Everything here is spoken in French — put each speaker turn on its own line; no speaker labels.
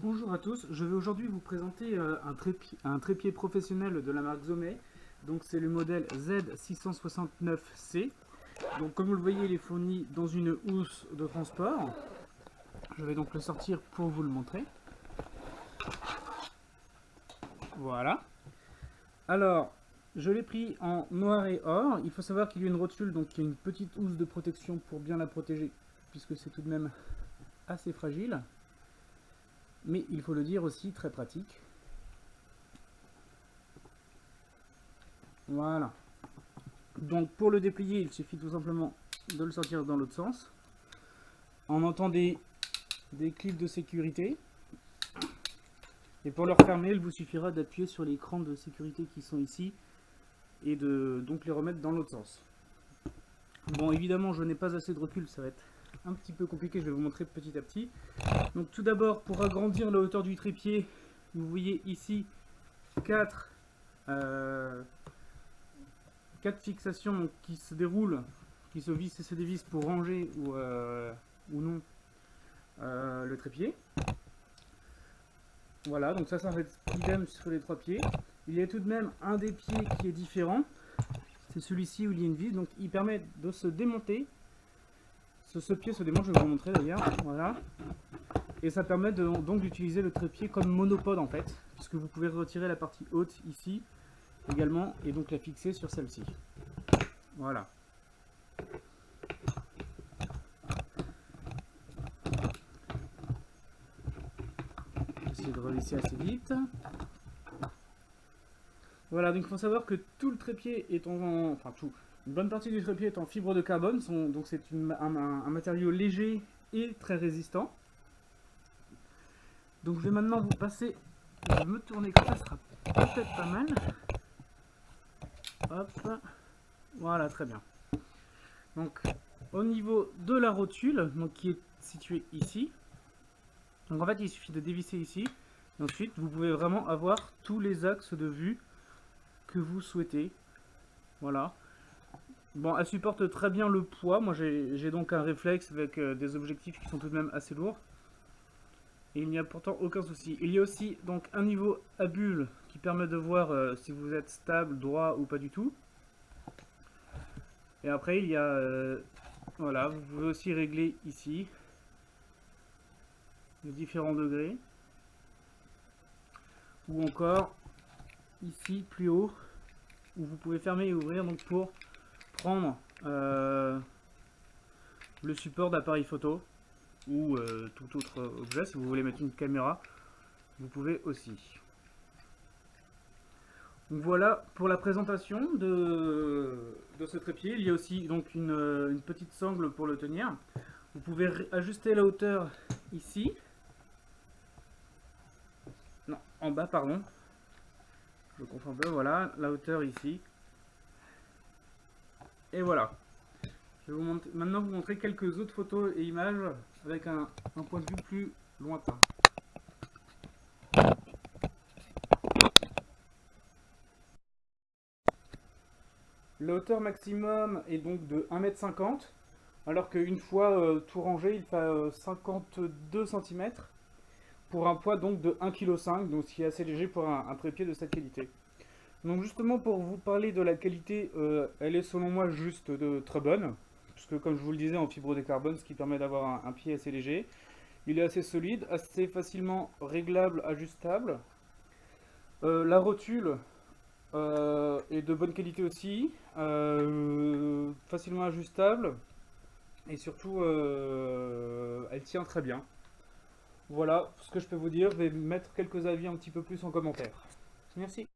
Bonjour à tous, je vais aujourd'hui vous présenter un trépied professionnel de la marque Zomei. Donc c'est le modèle Z669C. Donc comme vous le voyez, il est fourni dans une housse de transport. Je vais donc le sortir pour vous le montrer. Voilà. Alors, je l'ai pris en noir et or. Il faut savoir qu'il y a une rotule, donc il y a une petite housse de protection pour bien la protéger, puisque c'est tout de même assez fragile. Mais il faut le dire aussi, très pratique. Voilà. Donc pour le déplier, il suffit tout simplement de le sortir dans l'autre sens. On entend des clips de sécurité. Et pour le refermer, il vous suffira d'appuyer sur les crans de sécurité qui sont ici et de donc les remettre dans l'autre sens. Bon, évidemment, je n'ai pas assez de recul, ça va être un petit peu compliqué, je vais vous montrer petit à petit. Donc tout d'abord, pour agrandir la hauteur du trépied, vous voyez ici 4 fixations donc, qui se déroulent, qui se vissent et se dévissent pour ranger ou non le trépied. Voilà, donc ça va être idem sur les 3 pieds. Il y a tout de même un des pieds qui est différent. C'est celui-ci où il y a une vis, donc il permet de se démonter. Ce pied se démonte, je vais vous le montrer d'ailleurs. Voilà. Et ça permet donc d'utiliser le trépied comme monopode en fait, puisque vous pouvez retirer la partie haute ici également et donc la fixer sur celle-ci. Voilà. Essayer de revisser assez vite. Voilà, donc il faut savoir que tout le trépied est une bonne partie du trépied est en fibre de carbone, donc c'est un matériau léger et très résistant. Donc je vais maintenant vous passer, je vais me tourner comme ça sera peut-être pas mal. Hop, voilà, très bien. Donc au niveau de la rotule, donc qui est située ici, donc en fait il suffit de dévisser ici, et ensuite vous pouvez vraiment avoir tous les axes de vue que vous souhaitez. Voilà. Bon, elle supporte très bien le poids. Moi j'ai donc un réflexe avec des objectifs qui sont tout de même assez lourds. Et il n'y a pourtant aucun souci. Il y a aussi donc un niveau à bulle qui permet de voir si vous êtes stable, droit ou pas du tout. Et après il y a voilà, vous pouvez aussi régler ici les différents degrés. Ou encore ici plus haut où vous pouvez fermer et ouvrir donc pour prendre le support d'appareil photo ou tout autre objet. Si vous voulez mettre une caméra, vous pouvez aussi. Donc voilà pour la présentation de ce trépied. Il y a aussi donc une petite sangle pour le tenir. Vous pouvez ajuster la hauteur ici. Non, en bas, pardon. Je confonds pas, voilà, la hauteur ici. Et voilà. Je vais maintenant vous montrer quelques autres photos et images avec un point de vue plus lointain. La hauteur maximum est donc de 1,50 m, alors qu'une fois tout rangé, il fait 52 cm pour un poids donc de 1,5 kg, donc ce qui est assez léger pour un trépied de cette qualité. Donc justement pour vous parler de la qualité, elle est selon moi juste très bonne, puisque comme je vous le disais en fibre de carbone, ce qui permet d'avoir un pied assez léger. Il est assez solide, assez facilement réglable, ajustable. La rotule est de bonne qualité aussi, facilement ajustable et surtout elle tient très bien. Voilà ce que je peux vous dire, je vais mettre quelques avis un petit peu plus en commentaire. Merci.